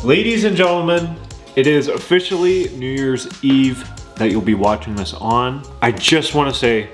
Ladies and gentlemen, it is officially New Year's Eve that you'll be watching this on. I just want to say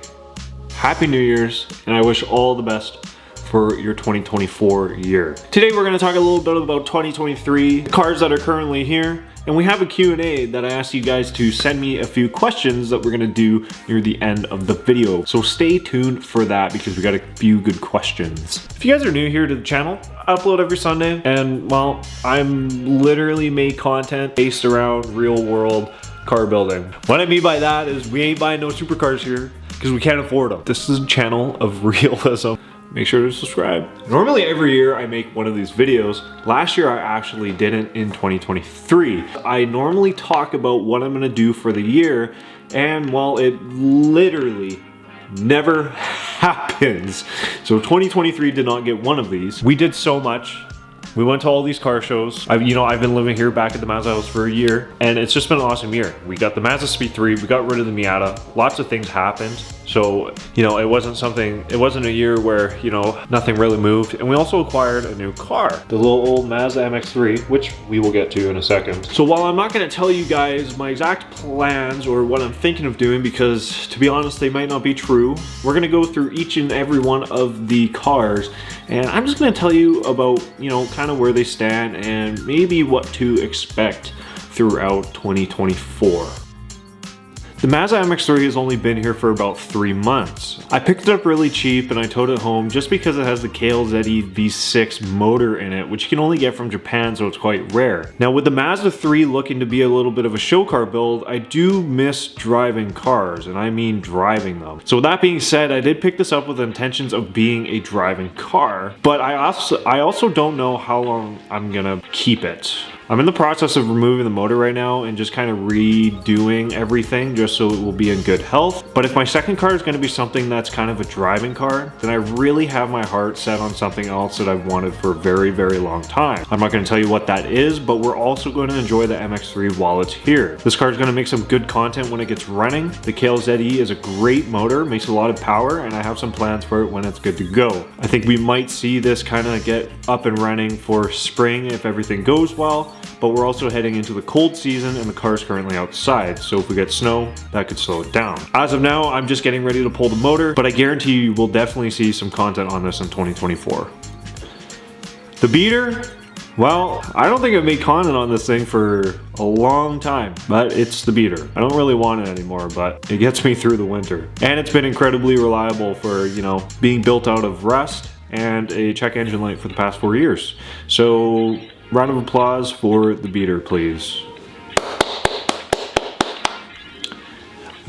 Happy New Year's, and I wish all the best for your 2024 year. Today we're going to talk a little bit about 2023, the cars that are currently here, and we have a Q&A that I asked you guys to send me a few questions that we're going to do near the end of the video. So stay tuned for that because we got a few good questions. If you guys are new here to the channel, I upload every Sunday, and well, I'm literally make content based around real world car building. What I mean by that is we ain't buying no supercars here because we can't afford them. This is a channel of realism. Make sure to subscribe. Normally every year I make one of these videos. Last year I actually didn't in 2023. I normally talk about what I'm gonna do for the year, and well, it literally never happens. So 2023 did not get one of these. We did so much. We went to all these car shows. I've been living here back at the Mazda house for a year, and it's just been an awesome year. We got the Mazda Speed 3, we got rid of the MAZDA. Lots of things happened. So, it wasn't a year where, nothing really moved. And we also acquired a new car, the little old Mazda MX-3, which we will get to in a second. So while I'm not gonna tell you guys my exact plans or what I'm thinking of doing, because to be honest, they might not be true, we're gonna go through each and every one of the cars, and I'm just gonna tell you about, kind of where they stand and maybe what to expect throughout 2024. The Mazda MX-3 has only been here for about 3 months. I picked it up really cheap and I towed it home just because it has the KLZE V6 motor in it, which you can only get from Japan, so it's quite rare. Now with the Mazda 3 looking to be a little bit of a show car build, I do miss driving cars, and I mean driving them. So with that being said, I did pick this up with intentions of being a driving car, but I also don't know how long I'm gonna keep it. I'm in the process of removing the motor right now and just kind of redoing everything just so it will be in good health. But if my second car is going to be something that's kind of a driving car, then I really have my heart set on something else that I've wanted for a very, very long time. I'm not going to tell you what that is, but we're also going to enjoy the MX-3 while it's here. This car is going to make some good content when it gets running. The KLZE is a great motor, makes a lot of power, and I have some plans for it when it's good to go. I think we might see this kind of get up and running for spring if everything goes well. But we're also heading into the cold season and the car is currently outside, so if we get snow, that could slow it down. As of now, I'm just getting ready to pull the motor, but I guarantee you will definitely see some content on this in 2024. The beater? Well, I don't think I've made content on this thing for a long time, but it's the beater. I don't really want it anymore, but it gets me through the winter. And it's been incredibly reliable for, being built out of rust and a check engine light for the past 4 years. So, round of applause for the beater, please.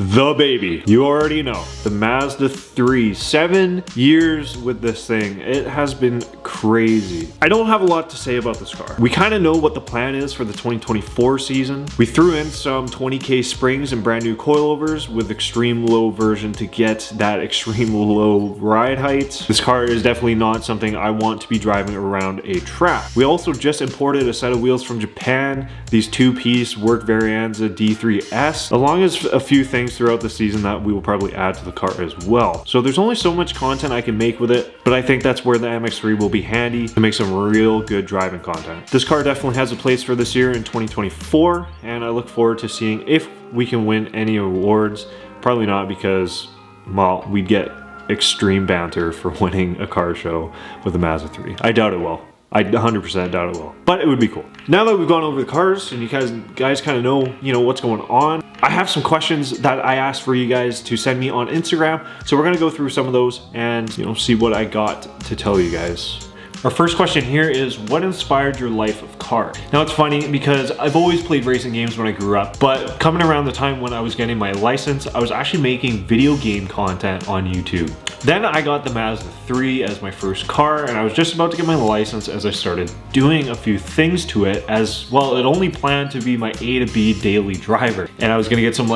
The baby. You already know. The Mazda 3. 7 years with this thing. It has been crazy. I don't have a lot to say about this car. We kind of know what the plan is for the 2024 season. We threw in some 20K springs and brand new coilovers with extreme low version to get that extreme low ride height. This car is definitely not something I want to be driving around a track. We also just imported a set of wheels from Japan. These 2-piece Work Varianza D3S, along as a few things throughout the season that we will probably add to the car as well. So there's only so much content I can make with it, but I think that's where the MX-3 will be handy to make some real good driving content. This car definitely has a place for this year in 2024, and I look forward to seeing if we can win any awards. Probably not, because, well, we'd get extreme banter for winning a car show with the Mazda 3. I doubt it will. I 100% doubt it will, but it would be cool. Now that we've gone over the cars and you guys kind of know, what's going on, I have some questions that I asked for you guys to send me on Instagram. So we're gonna go through some of those and, see what I got to tell you guys. Our first question here is, what inspired your life of car? Now it's funny because I've always played racing games when I grew up, but coming around the time when I was getting my license, I was actually making video game content on YouTube. Then I got the Mazda 3 as my first car, and I was just about to get my license as I started doing a few things to it, as well. It only planned to be my A to B daily driver, and I was gonna get some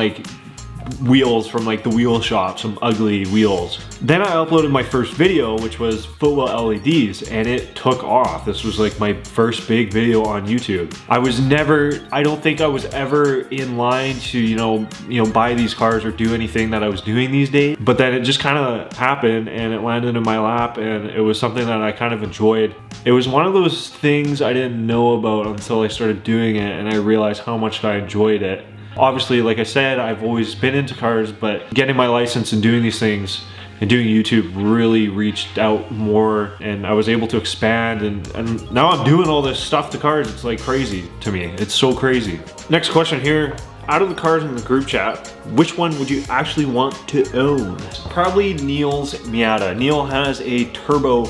wheels from the wheel shop, some ugly wheels. Then I uploaded my first video, which was footwell LEDs, and it took off. This was my first big video on YouTube. I don't think I was ever in line to, buy these cars or do anything that I was doing these days. But then it just kind of happened and it landed in my lap, and it was something that I kind of enjoyed It was one of those things I didn't know about until I started doing it, and I realized how much I enjoyed it. Obviously, like I said, I've always been into cars, but getting my license and doing these things and doing YouTube really reached out more, and I was able to expand, and now I'm doing all this stuff to cars. It's like crazy to me. It's so crazy. Next question here. Out of the cars in the group chat, which one would you actually want to own? Probably Neil's Miata. Neil has a turbo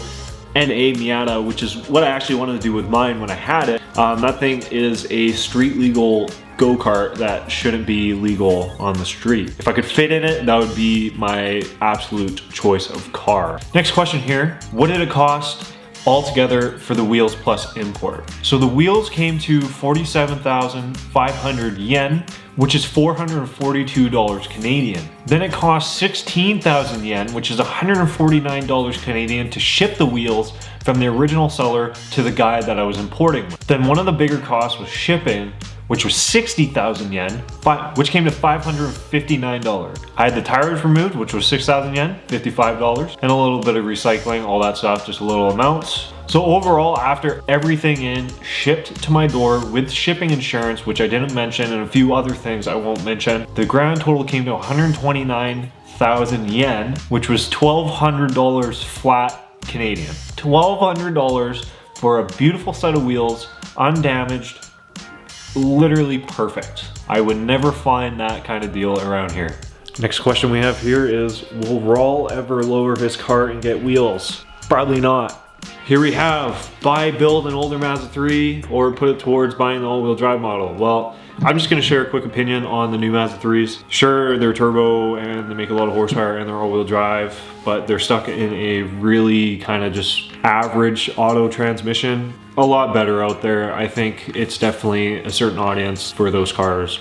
NA Miata, which is what I actually wanted to do with mine when I had it. That thing is a street legal go-kart that shouldn't be legal on the street. If I could fit in it, that would be my absolute choice of car. Next question here. What did it cost altogether for the wheels plus import? So the wheels came to 47,500 yen, which is $442 Canadian. Then it cost 16,000 yen, which is $149 Canadian to ship the wheels from the original seller to the guy that I was importing with. Then one of the bigger costs was shipping, which was 60,000 yen, which came to $559. I had the tires removed, which was 6,000 yen, $55, and a little bit of recycling, all that stuff, just little amounts. So overall, after everything in, shipped to my door with shipping insurance, which I didn't mention, and a few other things I won't mention, the grand total came to 129,000 yen, which was $1,200 flat Canadian. $1,200 for a beautiful set of wheels, undamaged, literally perfect. I would never find that kind of deal around here. Next question we have here is, will Raul ever lower his car and get wheels? Probably not. Here we have, buy, build an older Mazda 3 or put it towards buying the all-wheel drive model. Well, I'm just gonna share a quick opinion on the new Mazda 3s. Sure, they're turbo and they make a lot of horsepower and they're all-wheel drive, but they're stuck in a really kind of just average auto transmission. A lot better out there. I think it's definitely a certain audience for those cars.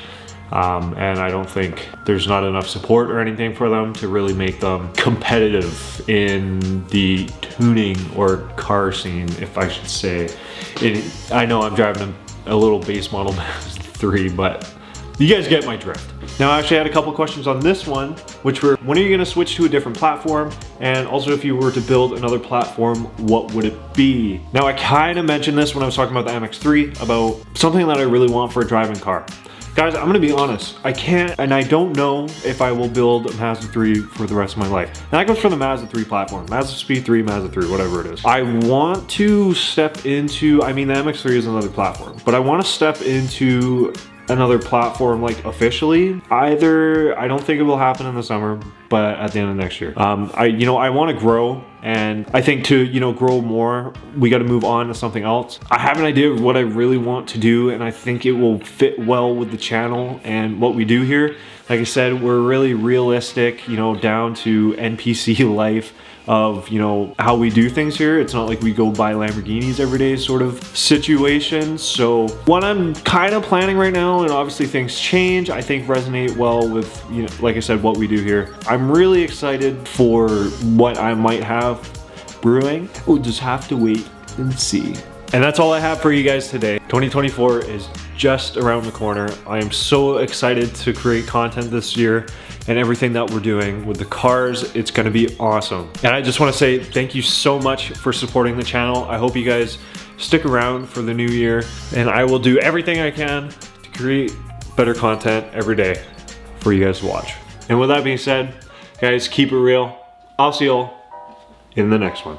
And I don't think there's not enough support or anything for them to really make them competitive in the tuning or car scene, if I should say. I know I'm driving a little base model Mazda 3, but you guys get my drift. Now, I actually had a couple questions on this one, which were, when are you gonna switch to a different platform? And also, if you were to build another platform, what would it be? Now, I kind of mentioned this when I was talking about the MX-3, about something that I really want for a driving car. Guys, I'm gonna be honest, I can't, and I don't know if I will build a Mazda 3 for the rest of my life. And that goes for the Mazda 3 platform, Mazda Speed 3, Mazda 3, whatever it is. I want to step into, I mean, the MX-3 is another platform, but I wanna step into another platform, like officially. Either, I don't think it will happen in the summer, but at the end of next year. I wanna grow, and I think to, grow more, we gotta move on to something else. I have an idea of what I really want to do, and I think it will fit well with the channel and what we do here. Like I said, we're really realistic, down to NPC life of, how we do things here. It's not like we go buy Lamborghinis every day sort of situation. So what I'm kind of planning right now, and obviously things change, I think resonate well with, like I said, what we do here. I'm really excited for what I might have brewing. We'll just have to wait and see. And that's all I have for you guys today. 2024 is just around the corner. I am so excited to create content this year and everything that we're doing with the cars. It's gonna be awesome. And I just wanna say thank you so much for supporting the channel. I hope you guys stick around for the new year, and I will do everything I can to create better content every day for you guys to watch. And with that being said, guys, keep it real. I'll see y'all in the next one.